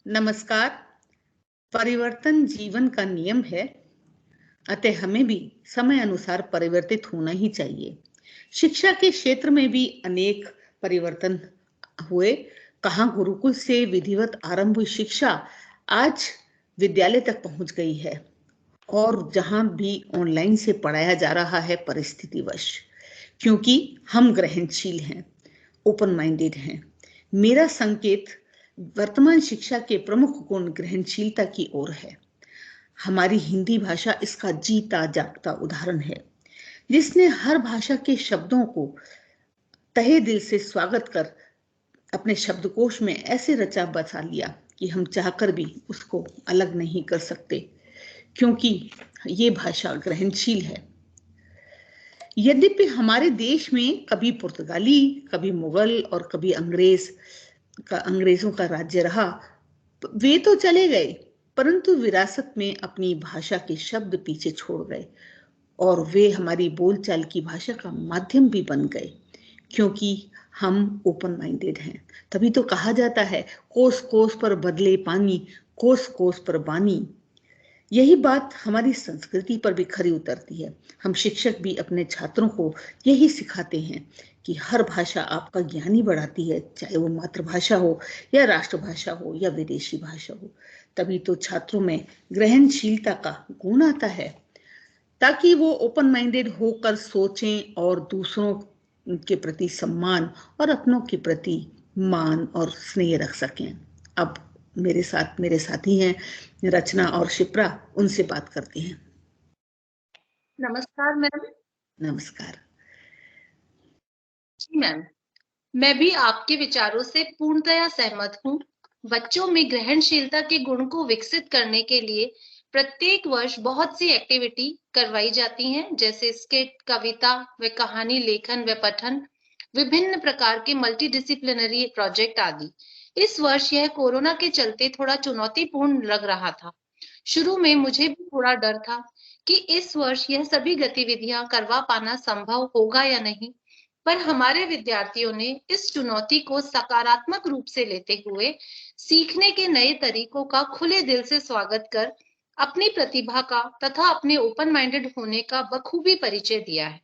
नमस्कार। परिवर्तन जीवन का नियम है, अतः हमें भी समय अनुसार परिवर्तित होना ही चाहिए। शिक्षा के क्षेत्र में भी अनेक परिवर्तन हुए। कहाँ गुरुकुल से विधिवत आरंभ हुई शिक्षा आज विद्यालय तक पहुंच गई है और जहां भी ऑनलाइन से पढ़ाया जा रहा है परिस्थितिवश, क्योंकि हम ग्रहणशील हैं, ओपन माइंडेड हैं। मेरा संकेत वर्तमान शिक्षा के प्रमुख गुण ग्रहणशीलता की ओर है। हमारी हिंदी भाषा इसका जीता जागता उदाहरण है, जिसने हर भाषा के शब्दों को तहे दिल से स्वागत कर अपने शब्दकोश में ऐसे रचा बसा लिया कि हम चाहकर भी उसको अलग नहीं कर सकते, क्योंकि ये भाषा ग्रहणशील है। यद्यपि हमारे देश में कभी पुर्तगाली, कभी मुगल और कभी अंग्रेजों का राज्य रहा, वे तो चले गए, परंतु विरासत में अपनी भाषा के शब्द पीछे छोड़ गए और वे हमारी बोलचाल की भाषा का माध्यम भी बन गए, क्योंकि हम ओपन माइंडेड हैं। तभी तो कहा जाता है, कोस कोस पर बदले पानी, कोस कोस पर बानी। यही बात हमारी संस्कृति पर भी खरी उतरती है। हम शिक्षक भी अपने छात्रों को यही सिखाते हैं कि हर भाषा आपका ज्ञान ही बढ़ाती है, चाहे वो मातृभाषा हो या राष्ट्रभाषा हो या विदेशी भाषा हो। तभी तो छात्रों में ग्रहणशीलता का गुण आता है, ताकि वो ओपन माइंडेड होकर सोचें और दूसरों के प्रति सम्मान और अपनों के प्रति मान और स्नेह रख सकें। अब मेरे साथी हैं रचना और शिप्रा, उनसे बात करते हैं। नमस्कार मैम। नमस्कार जी मैम, मैं भी आपके विचारों से पूर्णतया सहमत हूँ। बच्चों में ग्रहणशीलता के गुण को विकसित करने के लिए प्रत्येक वर्ष बहुत सी एक्टिविटी करवाई जाती हैं, जैसे स्किट, कविता व कहानी लेखन व पठन, विभिन्न प्रकार के मल्टीडिसिप्लिनरी प्रोजेक्ट आदि। इस वर्ष यह कोरोना के चलते थोड़ा चुनौतीपूर्ण लग रहा था। शुरू में मुझे भी थोड़ा डर था कि इस वर्ष यह सभी गतिविधियां करवा पाना संभव होगा या नहीं, पर हमारे विद्यार्थियों ने इस चुनौती को सकारात्मक रूप से लेते हुए सीखने के नए तरीकों का खुले दिल से स्वागत कर अपनी प्रतिभा का तथा अपने ओपन माइंडेड होने का बखूबी परिचय दिया है।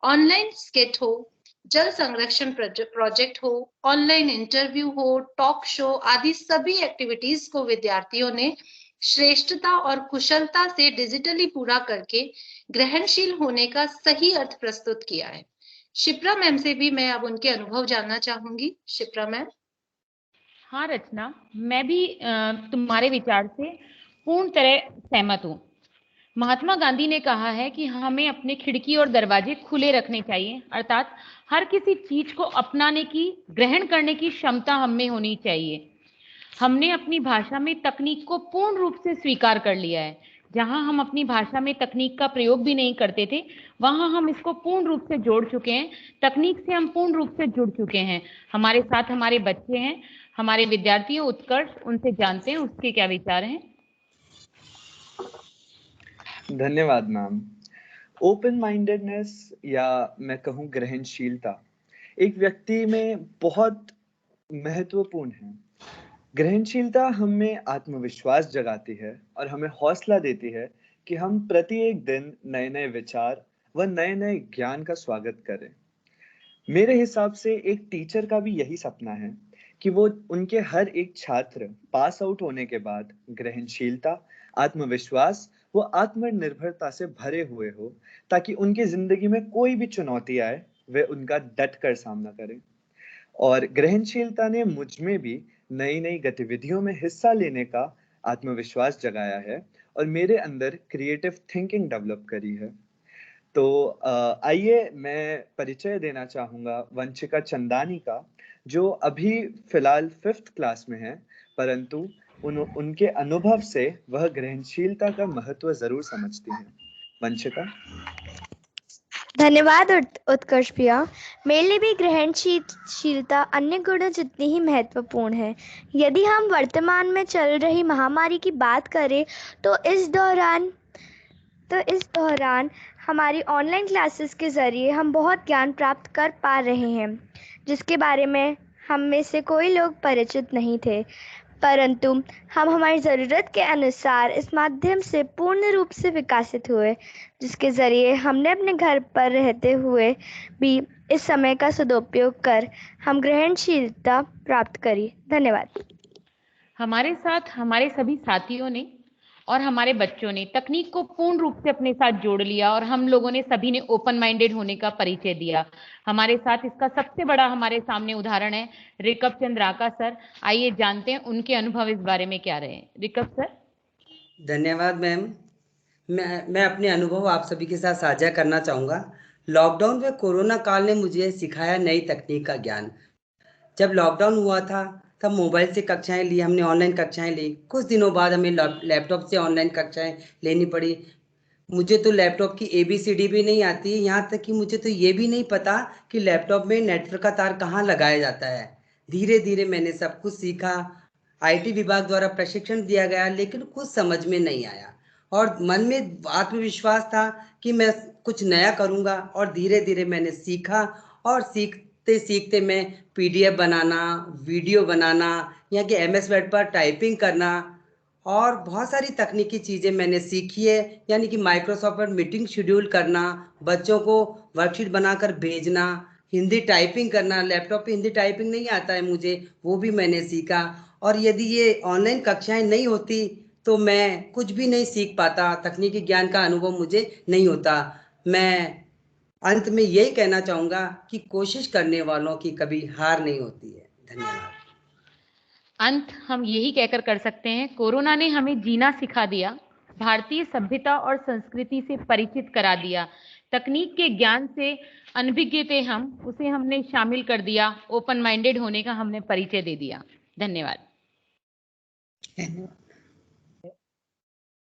ऑनलाइन स्किट हो, जल संरक्षण प्रोजेक्ट हो, ऑनलाइन इंटरव्यू हो, टॉक शो आदि सभी एक्टिविटीज को विद्यार्थियों ने श्रेष्ठता और कुशलता से डिजिटली पूरा करके ग्रहणशील होने का सही अर्थ प्रस्तुत किया है। शिप्रा मैम से भी मैं अब उनके अनुभव जानना चाहूंगी। शिप्रा मैम। हाँ रचना, मैं भी तुम्हारे विचार से पूर्ण तरह सहमत हूँ। महात्मा गांधी ने कहा है कि हमें अपने खिड़की और दरवाजे खुले रखने चाहिए, अर्थात हर किसी चीज को अपनाने की, ग्रहण करने की क्षमता हम में होनी चाहिए। हमने अपनी भाषा में तकनीक को पूर्ण रूप से स्वीकार कर लिया है। जहां हम अपनी भाषा में तकनीक का प्रयोग भी नहीं करते थे, वहां हम इसको पूर्ण रूप से जोड़ चुके हैं। तकनीक से हम पूर्ण रूप से जुड़ चुके हैं। हमारे साथ हमारे बच्चे हैं, हमारे विद्यार्थी उत्कर्ष, उनसे जानते हैं उसके क्या विचार हैं। धन्यवाद मैम। ओपन माइंडेडनेस या मैं कहूँ ग्रहणशीलता एक व्यक्ति में बहुत महत्वपूर्ण है। ग्रहणशीलता हमें आत्मविश्वास जगाती है और हमें हौसला देती है कि हम प्रत्येक दिन नए नए विचार व नए नए ज्ञान का स्वागत करें। मेरे हिसाब से एक टीचर का भी यही सपना है कि वो उनके हर एक छात्र पास आउट होने के बाद ग्रहणशीलता, आत्मविश्वास वो आत्मनिर्भरता से भरे हुए हो, ताकि उनकी जिंदगी में कोई भी चुनौती आए वे उनका डट कर सामना करें। और ग्रहणशीलता ने मुझ में भी नई नई गतिविधियों में हिस्सा लेने का आत्मविश्वास जगाया है और मेरे अंदर क्रिएटिव थिंकिंग डेवलप करी है। तो आइए मैं परिचय देना चाहूँगा वंशिका चंदानी का, जो अभी फिलहाल 5th क्लास में है, परंतु उनके अनुभव से वह ग्रहणशीलता का महत्व जरूर समझती हैं। वंशिका। धन्यवाद उत्कर्ष भैया। मेरे लिए भी ग्रहणशीलता अन्य गुणों जितनी ही महत्वपूर्ण है। यदि हम वर्तमान में चल रही महामारी की बात करें तो इस दौरान हमारी ऑनलाइन क्लासेस के ज़रिए हम बहुत ज्ञान प्राप्त कर पा रहे हैं, जिसके बारे में हम में से कोई लोग परिचित नहीं थे। परंतु हम हमारी ज़रूरत के अनुसार इस माध्यम से पूर्ण रूप से विकसित हुए, जिसके ज़रिए हमने अपने घर पर रहते हुए भी इस समय का सदुपयोग कर हम ग्रहणशीलता प्राप्त करी। धन्यवाद। हमारे साथ हमारे सभी साथियों ने और हमारे बच्चों ने तकनीक को पूर्ण रूप से अपने साथ जोड़ लिया और हम लोगों ने सभी ने ओपन माइंडेड होने का परिचय दिया। हमारे साथ इसका सबसे बड़ा हमारे सामने उदाहरण है रिकब चंद्राका सर। आइए जानते हैं उनके अनुभव इस बारे में क्या रहे। रिकब सर। धन्यवाद मैम। मैं अपने अनुभव आप सभी के साथ साझा करना चाहूँगा। लॉकडाउन व कोरोना काल ने मुझे सिखाया नई तकनीक का ज्ञान। जब लॉकडाउन हुआ था तब मोबाइल से कक्षाएं ली, हमने ऑनलाइन कक्षाएं ली। कुछ दिनों बाद हमें लैपटॉप से ऑनलाइन कक्षाएं लेनी पड़ी। मुझे तो लैपटॉप की ABCD भी नहीं आती, यहाँ तक कि मुझे तो ये भी नहीं पता कि लैपटॉप में नेटवर्क का तार कहाँ लगाया जाता है। धीरे धीरे मैंने सब कुछ सीखा। IT विभाग द्वारा प्रशिक्षण दिया गया, लेकिन कुछ समझ में नहीं आया और मन में आत्मविश्वास था कि मैं कुछ नया करूँगा। और धीरे धीरे मैंने सीखा और सीखते सीखते मैं PDF बनाना, वीडियो बनाना, यहाँ के MS वर्ड पर टाइपिंग करना और बहुत सारी तकनीकी चीज़ें मैंने सीखी है। यानी कि माइक्रोसॉफ्ट पर मीटिंग शेड्यूल करना, बच्चों को वर्कशीट बनाकर भेजना, हिंदी टाइपिंग करना। लैपटॉप पे हिंदी टाइपिंग नहीं आता है मुझे, वो भी मैंने सीखा। और यदि ये ऑनलाइन कक्षाएं नहीं होती तो मैं कुछ भी नहीं सीख पाता, तकनीकी ज्ञान का अनुभव मुझे नहीं होता। मैं अंत में यही कहना चाहूँगा कि कोशिश करने वालों की कभी हार नहीं होती है। धन्यवाद। अंत हम यही कहकर कर सकते हैं, कोरोना ने हमें जीना सिखा दिया, भारतीय सभ्यता और संस्कृति से परिचित करा दिया। तकनीक के ज्ञान से अनभिज्ञ थे हम, उसे हमने शामिल कर दिया, ओपन माइंडेड होने का हमने परिचय दे दिया। धन्यवाद।